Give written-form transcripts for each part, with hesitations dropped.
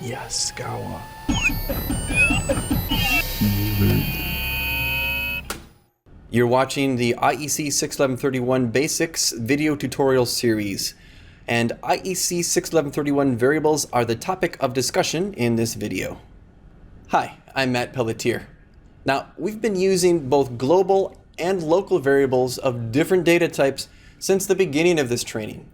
Yaskawa. You're watching the IEC 61131 Basics video tutorial series, and IEC 61131 variables are the topic of discussion in this video. Hi, I'm Matt Pelletier. Now, we've been using both global and local variables of different data types since the beginning of this training.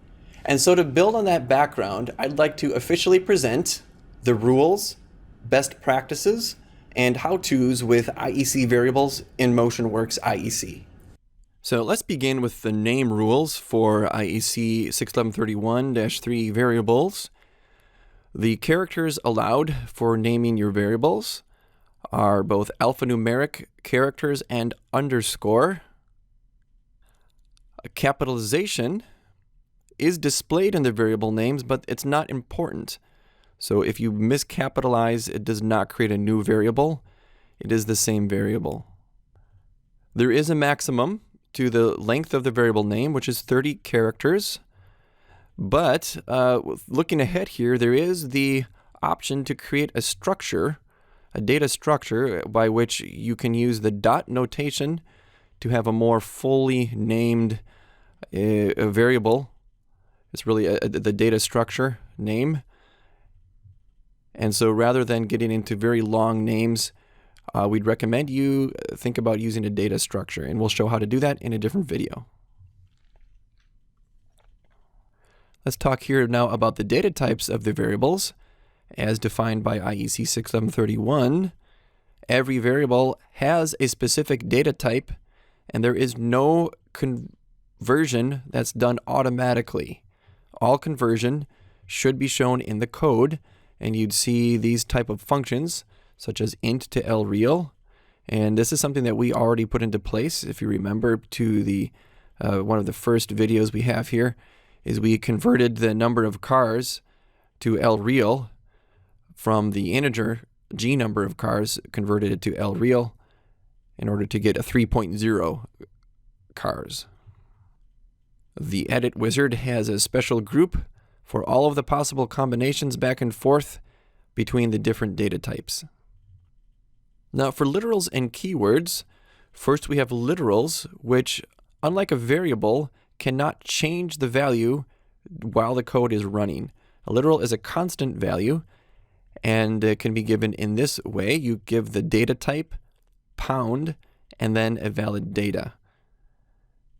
And so to build on that background, I'd like to officially present the rules, best practices, and how-tos with IEC variables in MotionWorks IEC. So let's begin with the name rules for IEC 61131-3 variables. The characters allowed for naming your variables are both alphanumeric characters and underscore. A capitalization is displayed in the variable names, but it's not important. So if you miscapitalize, it does not create a new variable. It is the same variable. There is a maximum to the length of the variable name, which is 30 characters. But looking ahead here, there is the option to create a structure, a data structure, by which you can use the dot notation to have a more fully named a variable. It's really the data structure name. And so rather than getting into very long names, we'd recommend you think about using a data structure, and we'll show how to do that in a different video. Let's talk here now about the data types of the variables as defined by IEC 61131. Every variable has a specific data type, and there is no conversion that's done automatically. All conversion should be shown in the code, and you'd see these type of functions such as int to lreal, and this is something that we already put into place. If you remember to the one of the first videos we have here, is we converted the number of cars to lreal from the integer g number of cars, converted it to lreal in order to get a 3.0 cars. The edit wizard has a special group for all of the possible combinations back and forth between the different data types. Now for literals and keywords, first we have literals, which, unlike a variable, cannot change the value while the code is running. A literal is a constant value, and it can be given in this way. You give the data type, pound, and then a valid data.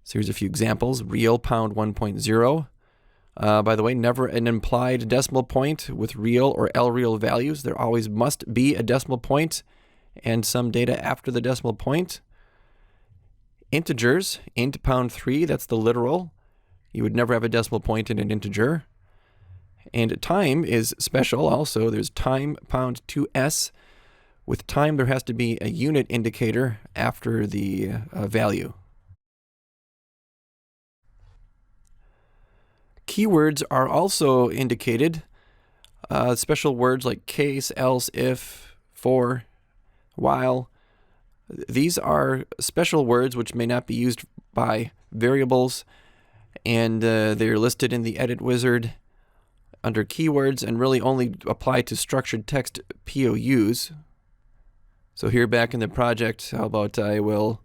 So here's a few examples. Real pound 1.0. By the way, never an implied decimal point with real or lreal values. There always must be a decimal point and some data after the decimal point. Integers, int pound 3, that's the literal. You would never have a decimal point in an integer. And time is special also. There's time pound 2s. With time, there has to be a unit indicator after the value. Keywords are also indicated. Special words like case, else, if, for, while. These are special words which may not be used by variables, and they're listed in the edit wizard under keywords and really only apply to structured text POUs. So here back in the project, how about I will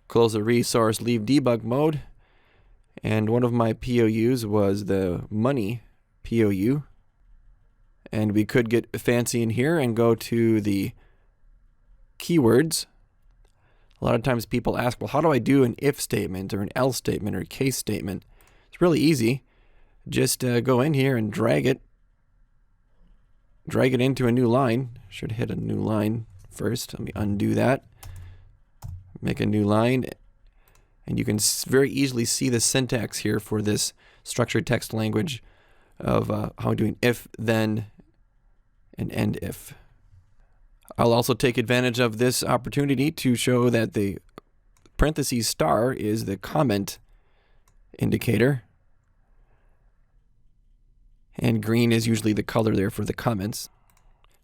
close the resource, leave debug mode. And one of my POUs was the money POU. And we could get fancy in here and go to the keywords. A lot of times people ask, well, how do I do an if statement or an else statement or a case statement? It's really easy. Just go in here and drag it into a new line. Should hit a new line first. Let me undo that. Make a new line. And you can very easily see the syntax here for this structured text language of how doing if, then, and end if. I'll also take advantage of this opportunity to show that the parentheses star is the comment indicator. And green is usually the color there for the comments.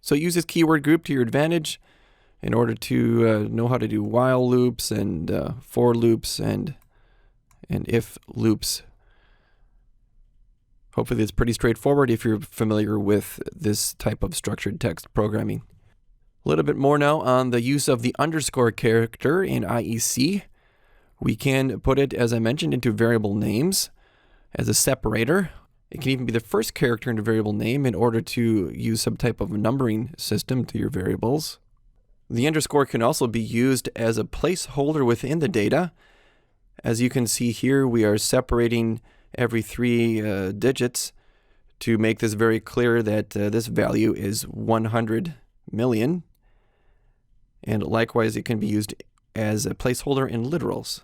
So use this keyword group to your advantage in order to know how to do while loops and for loops and if loops. Hopefully it's pretty straightforward if you're familiar with this type of structured text programming. A little bit more now on the use of the underscore character in IEC. We can put it, as I mentioned, into variable names as a separator. It can even be the first character in a variable name in order to use some type of numbering system to your variables. The underscore can also be used as a placeholder within the data. As you can see here, we are separating every 3 digits to make this very clear that this value is 100 million. And likewise, it can be used as a placeholder in literals.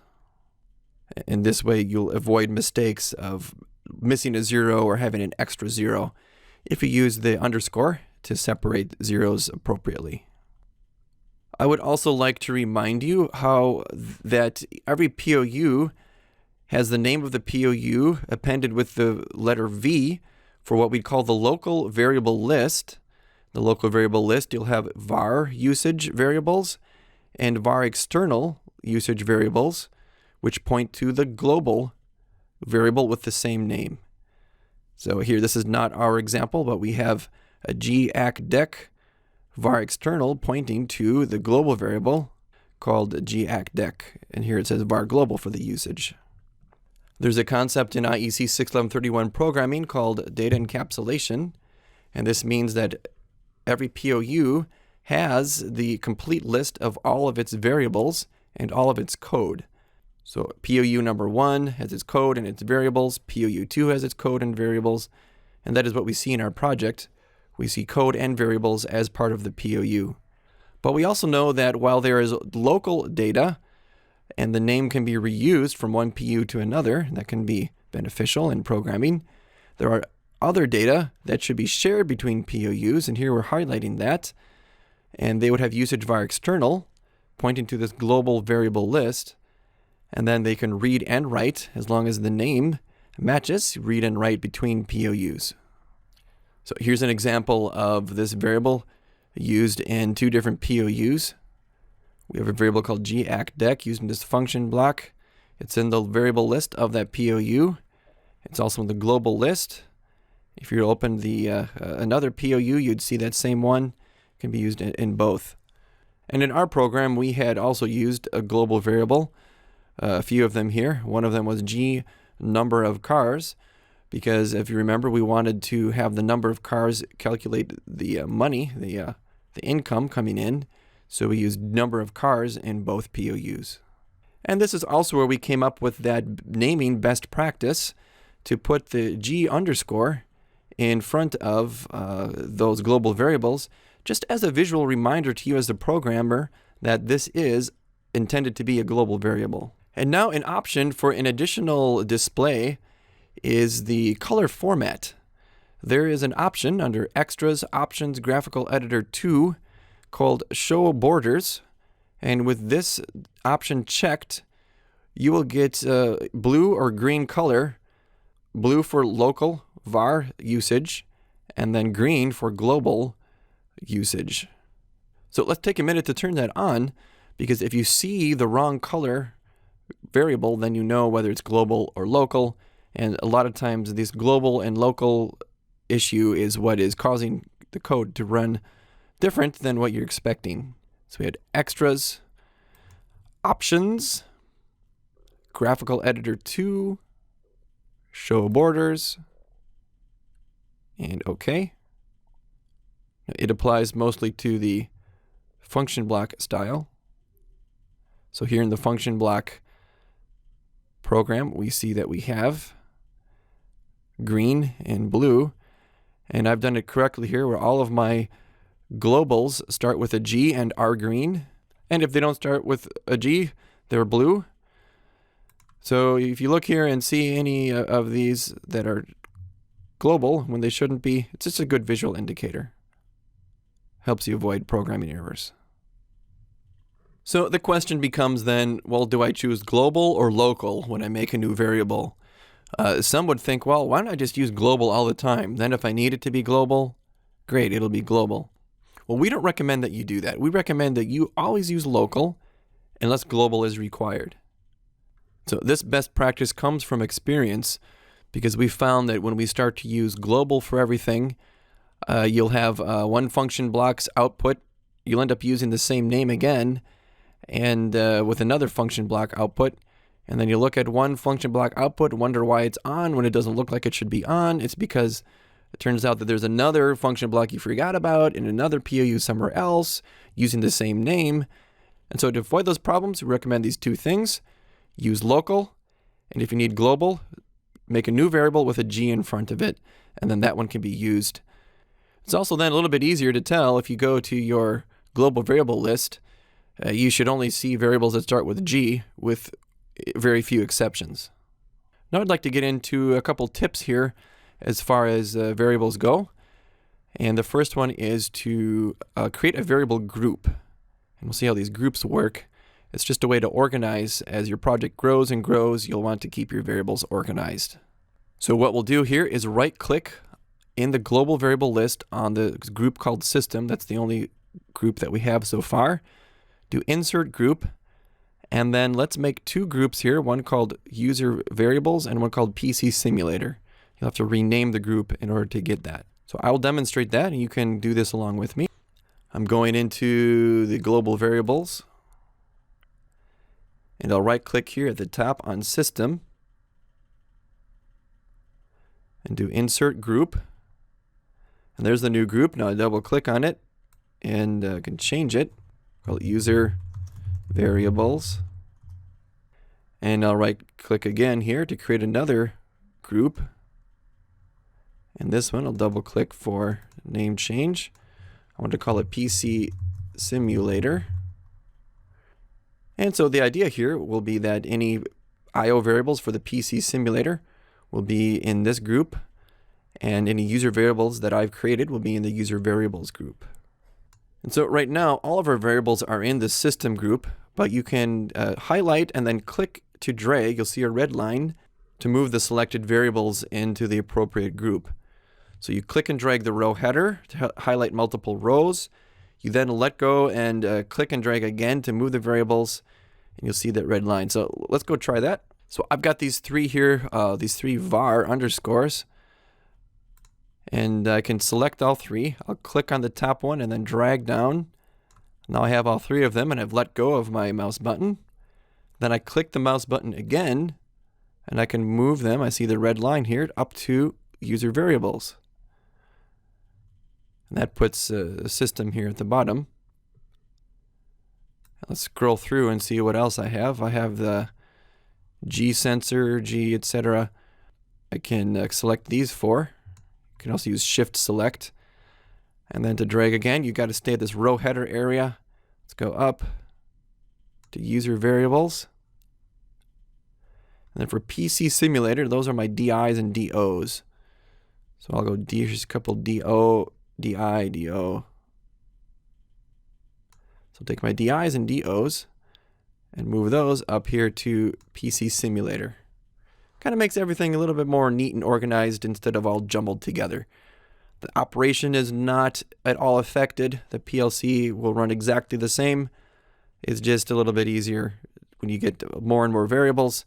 In this way, you'll avoid mistakes of missing a 0 or having an extra 0 if you use the underscore to separate zeros appropriately. I would also like to remind you how that every POU has the name of the POU appended with the letter V for what we call the local variable list. The local variable list, you'll have var usage variables and var external usage variables, which point to the global variable with the same name. So here, this is not our example, but we have a gacdec var external pointing to the global variable called gacdec. And here it says var global for the usage. There's a concept in IEC 61131 programming called data encapsulation. And this means that every POU has the complete list of all of its variables and all of its code. So POU number 1 has its code and its variables. POU 2 has its code and variables. And that is what we see in our project. We see code and variables as part of the POU. But we also know that while there is local data and the name can be reused from one POU to another, that can be beneficial in programming, there are other data that should be shared between POUs, and here we're highlighting that. And they would have usage var external, pointing to this global variable list. And then they can read and write, as long as the name matches, read and write between POUs. So here's an example of this variable used in 2 different POUs. We have a variable called gacdec using this function block. It's in the variable list of that POU. It's also in the global list. If you open the another POU, you'd see that same one. It can be used in both. And in our program, we had also used a global variable. A few of them here. One of them was G number of cars, because if you remember, we wanted to have the number of cars calculate the money, the income coming in. So we used number of cars in both POUs. And this is also where we came up with that naming best practice to put the G underscore in front of those global variables, just as a visual reminder to you as a programmer that this is intended to be a global variable. And now an option for an additional display is the color format. There is an option under Extras, Options, Graphical Editor 2 called Show Borders. And with this option checked, you will get blue or green color, blue for local var usage, and then green for global usage. So let's take a minute to turn that on, because if you see the wrong color variable, then you know whether it's global or local. And a lot of times this global and local issue is what is causing the code to run different than what you're expecting. So we had Extras, Options, Graphical Editor 2, Show Borders, and OK. It applies mostly to the function block style. So here in the function block program, we see that we have green and blue. And I've done it correctly here, where all of my globals start with a G and are green. And if they don't start with a G, they're blue. So if you look here and see any of these that are global when they shouldn't be, it's just a good visual indicator. Helps you avoid programming errors. So the question becomes then, well, do I choose global or local when I make a new variable? Some would think, well, why don't I just use global all the time? Then if I need it to be global, great, it'll be global. Well, we don't recommend that you do that. We recommend that you always use local unless global is required. So this best practice comes from experience, because we found that when we start to use global for everything, you'll have one function block's output. You'll end up using the same name again, and with another function block output. And then you look at one function block output, wonder why it's on when it doesn't look like it should be on. It's because it turns out that there's another function block you forgot about in another POU somewhere else using the same name. And so to avoid those problems, we recommend these two things. Use local, and if you need global, make a new variable with a G in front of it, and then that one can be used. It's also then a little bit easier to tell if you go to your global variable list, you should only see variables that start with G with very few exceptions. Now I'd like to get into a couple tips here as far as variables go. And the first one is to create a variable group. And we'll see how these groups work. It's just a way to organize. As your project grows and grows, you'll want to keep your variables organized. So what we'll do here is right-click in the global variable list on the group called system. That's the only group that we have so far. Do insert group. And then let's make two groups here, one called user variables and one called PC simulator. You'll have to rename the group in order to get that. So I will demonstrate that, and you can do this along with me. I'm going into the global variables, and I'll right click here at the top on system and do insert group. And there's the new group. Now I double click on it and I can change it. Call it user variables, and I'll right click again here to create another group, and this one I'll double click for name change. I want to call it PC simulator. And so the idea here will be that any IO variables for the PC simulator will be in this group, and any user variables that I've created will be in the user variables group. And so right now, all of our variables are in the system group, but you can highlight and then click to drag. You'll see a red line to move the selected variables into the appropriate group. So you click and drag the row header to highlight multiple rows. You then let go and click and drag again to move the variables, and you'll see that red line. So let's go try that. So I've got these three here, these three var underscores. And I can select all three. I'll click on the top one and then drag down. Now I have all three of them, and I've let go of my mouse button. Then I click the mouse button again, and I can move them. I see the red line here up to user variables. And that puts the system here at the bottom. Let's scroll through and see what else I have. I have the G sensor, G, etc. I can select these four. You can also use Shift Select. And then to drag again, you got to stay at this row header area. Let's go up to user variables. And then for PC simulator, those are my DIs and DOs. So I'll go D, here's a couple DO, DI, DO. So I'll take my DIs and DOs and move those up here to PC simulator. Kind of makes everything a little bit more neat and organized instead of all jumbled together. The operation is not at all affected. The PLC will run exactly the same. It's just a little bit easier when you get more and more variables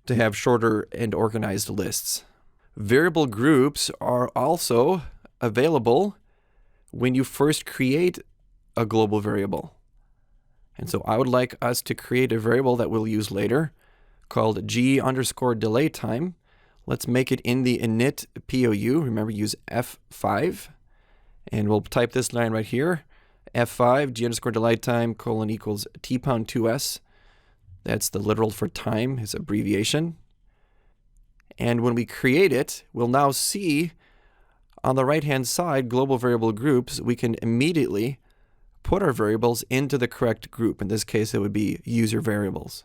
to have shorter and organized lists. Variable groups are also available when you first create a global variable. And so I would like us to create a variable that we'll use later called G_delay time. Let's make it in the init POU. Remember, use F5. And we'll type this line right here. F5 G_delay time := T_2s. That's the literal for time, his abbreviation. And when we create it, we'll now see on the right-hand side, global variable groups, we can immediately put our variables into the correct group. In this case, it would be user variables.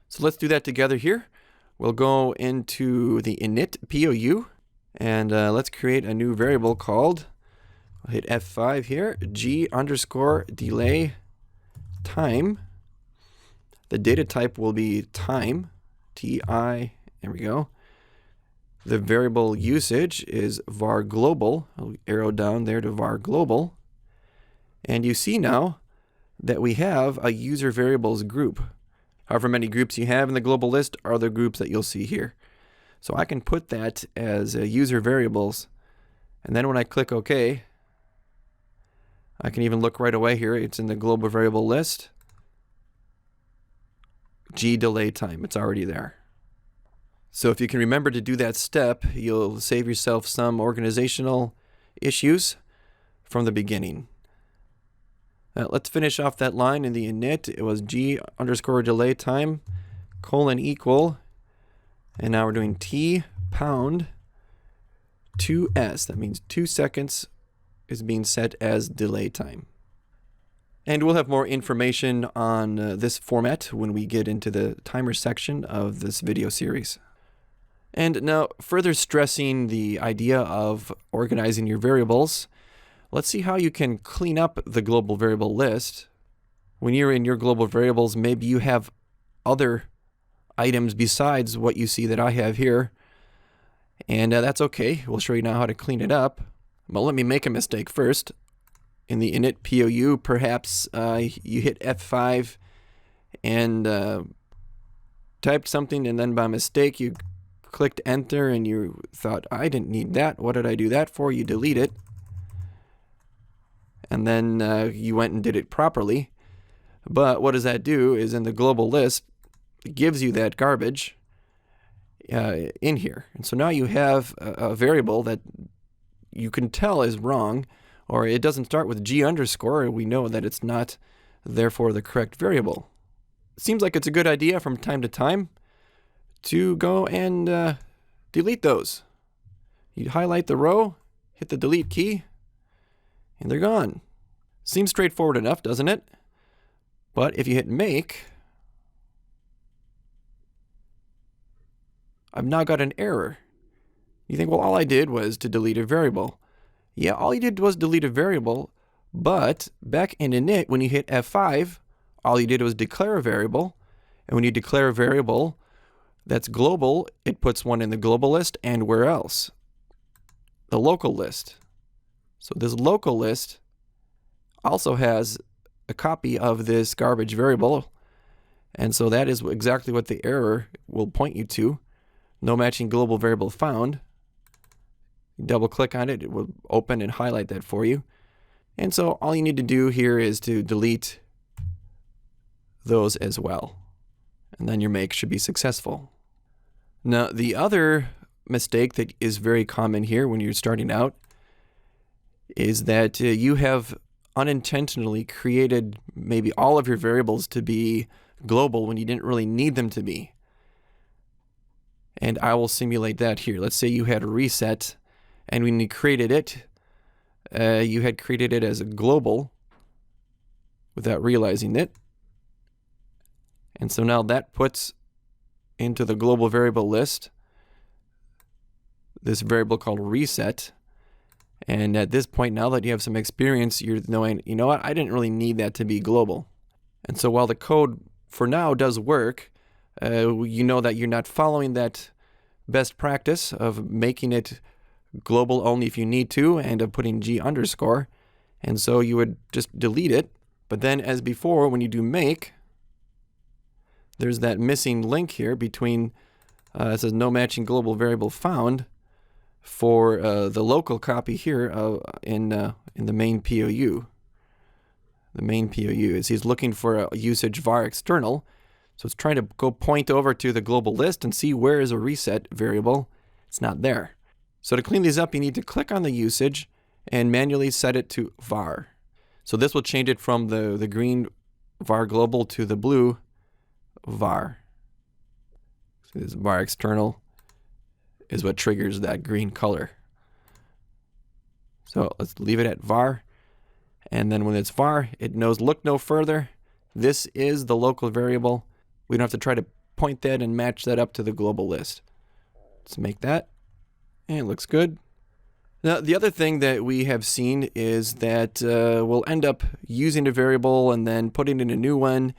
So let's do that together here. We'll go into the init POU, and let's create a new variable called, I'll hit F5 here, G_delay time. The data type will be time, TI, there we go. The variable usage is var global. I'll arrow down there to var global. And you see now that we have a user variables group. However many groups you have in the global list are the groups that you'll see here. So I can put that as user variables. And then when I click OK, I can even look right away here. It's in the global variable list. G delay time. It's already there. So if you can remember to do that step, you'll save yourself some organizational issues from the beginning. Let's finish off that line in the init. It was G underscore delay time colon equal. And now we're doing T pound 2S. That means 2 seconds is being set as delay time. And we'll have more information on this format when we get into the timer section of this video series. And now, further stressing the idea of organizing your variables, let's see how you can clean up the global variable list. When you're in your global variables, maybe you have other items besides what you see that I have here. And that's okay. We'll show you now how to clean it up. But let me make a mistake first. In the init POU, perhaps you hit F5 and typed something, and then by mistake you clicked enter and you thought, I didn't need that. What did I do that for? You delete it. And then you went and did it properly. But what does that do is in the global list, it gives you that garbage in here. And so now you have a variable that you can tell is wrong, or it doesn't start with G underscore. We know that it's not, therefore, the correct variable. It seems like it's a good idea from time to time to go and delete those. You highlight the row, hit the delete key, and they're gone. Seems straightforward enough, doesn't it? But if you hit make, I've now got an error. You think, well, all I did was to delete a variable. Yeah, all you did was delete a variable, but back in init, when you hit F5, all you did was declare a variable. And when you declare a variable that's global, it puts one in the global list and where else? The local list. So this local list also has a copy of this garbage variable. And so that is exactly what the error will point you to. No matching global variable found. Double click on it, it will open and highlight that for you. And so all you need to do here is to delete those as well. And then your make should be successful. Now, the other mistake that is very common here when you're starting out is that you have unintentionally created maybe all of your variables to be global when you didn't really need them to be. And I will simulate that here. Let's say you had a reset, and when you created it, you had created it as a global without realizing it. And so now that puts into the global variable list this variable called reset. And at this point, now that you have some experience, you're knowing, you know what, I didn't really need that to be global. And so while the code for now does work, you know that you're not following that best practice of making it global only if you need to and of putting G underscore. And so you would just delete it. But then as before, when you do make, there's that missing link here between, it says no matching global variable found for the local copy here in the main POU. The main POU is he's looking for a usage var external. So it's trying to go point over to the global list and see where is a reset variable. It's not there. So to clean these up, you need to click on the usage and manually set it to var. So this will change it from the green var global to the blue var. So this var external is what triggers that green color. So let's leave it at var. And then when it's var, it knows look no further. This is the local variable. We don't have to try to point that and match that up to the global list. Let's make that. And it looks good. Now, the other thing that we have seen is that we'll end up using a variable and then putting in a new one.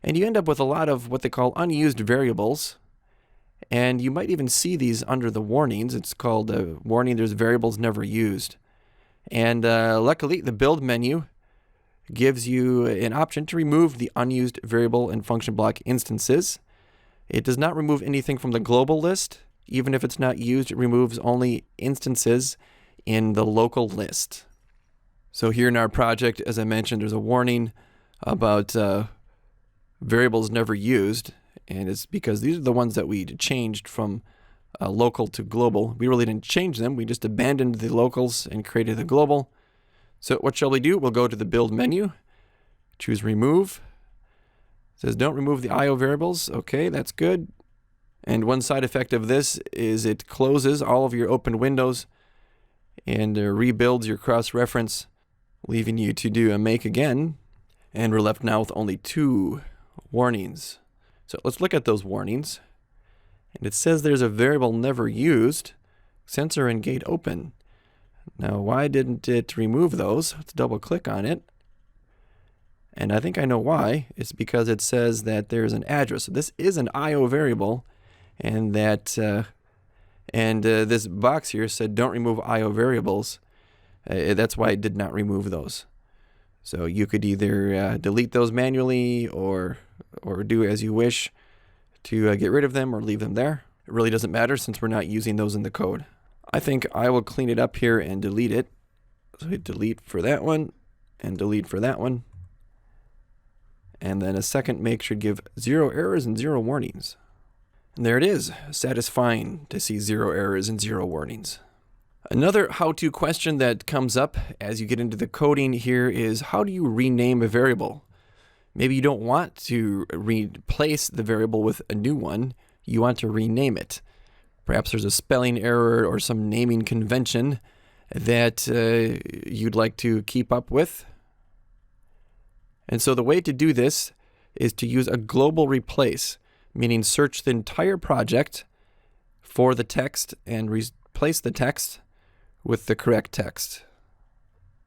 And you end up with a lot of what they call unused variables. And you might even see these under the warnings. It's called a warning, there's variables never used. And luckily, the build menu gives you an option to remove the unused variable and function block instances. It does not remove anything from the global list, Even if it's not used, it removes only instances in the local list. So here in our project, as I mentioned, there's a warning about variables never used, and it's because these are the ones that we changed from local to global. We really didn't change them. We just abandoned the locals and created the global. So what shall we do? We'll go to the build menu, choose remove. It says don't remove the IO variables. Okay, that's good. And one side effect of this is it closes all of your open windows and rebuilds your cross-reference, leaving you to do a make again. And we're left now with only 2 warnings. So let's look at those warnings. And it says there's a variable never used, sensor and gate open. Now, why didn't it remove those? Let's double click on it. And I think I know why. It's because it says that there's an address. So this is an IO variable, and that this box here said don't remove IO variables. That's why it did not remove those. So you could either delete those manually or do as you wish to get rid of them or leave them there. It really doesn't matter since we're not using those in the code. I think I will clean it up here and delete it. So hit delete for that one and delete for that one. And then a second make should give 0 errors and 0 warnings. And there it is, satisfying to see 0 errors and 0 warnings. Another how-to question that comes up as you get into the coding here is how do you rename a variable? Maybe you don't want to replace the variable with a new one, you want to rename it. Perhaps there's a spelling error or some naming convention that you'd like to keep up with. And so the way to do this is to use a global replace, meaning search the entire project for the text and replace the text with the correct text.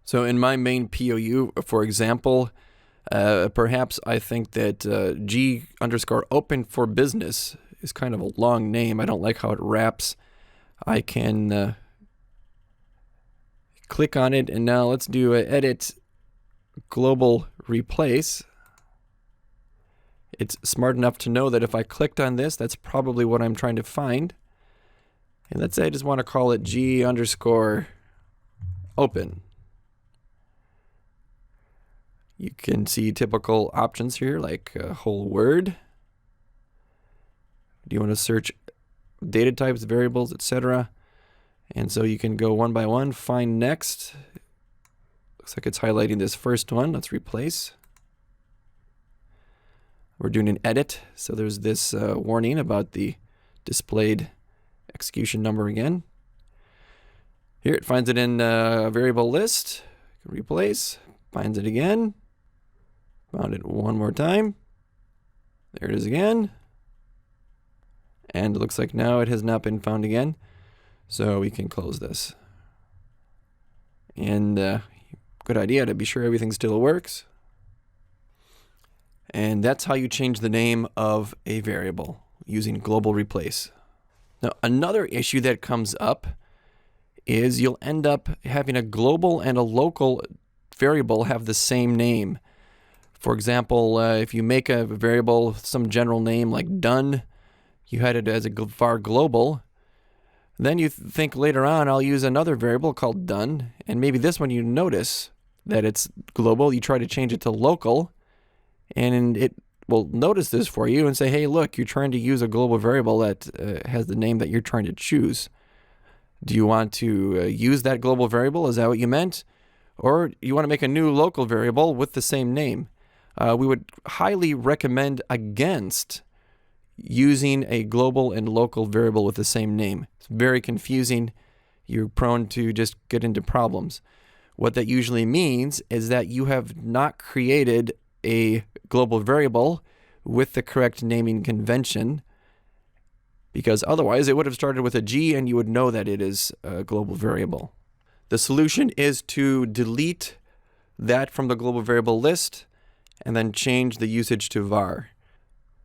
So in my main POU, for example, perhaps I think that G_open for business is kind of a long name. I don't like how it wraps. I can click on it, and now let's do an edit global replace. It's smart enough to know that if I clicked on this, that's probably what I'm trying to find. And let's say I just want to call it G_open. You can see typical options here like a whole word. Do you want to search data types, variables, etc.? And so you can go one by one, find next. Looks like it's highlighting this first one. Let's replace. We're doing an edit, so there's this warning about the displayed execution number again. Here it finds it in a variable list. Replace, finds it again. Found it one more time. There it is again. And it looks like now it has not been found again. So we can close this. And good idea to be sure everything still works. And that's how you change the name of a variable using global replace. Now, another issue that comes up is you'll end up having a global and a local variable have the same name. For example, if you make a variable with some general name like done, you had it as a var global. Then you think later on, I'll use another variable called done, and maybe this one you notice that it's global. You try to change it to local, and it will notice this for you and say, hey, look, you're trying to use a global variable that has the name that you're trying to choose. Do you want to use that global variable? Is that what you meant? Or you want to make a new local variable with the same name? We would highly recommend against using a global and local variable with the same name. It's very confusing. You're prone to just get into problems. What that usually means is that you have not created a global variable with the correct naming convention, because otherwise it would have started with a G and you would know that it is a global variable. The solution is to delete that from the global variable list and then change the usage to var.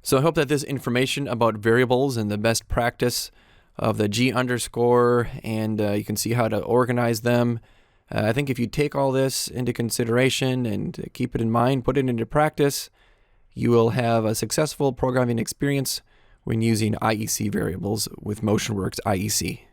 So I hope that this information about variables and the best practice of the G underscore, and you can see how to organize them. I think if you take all this into consideration and keep it in mind, put it into practice, you will have a successful programming experience when using IEC variables with MotionWorks IEC.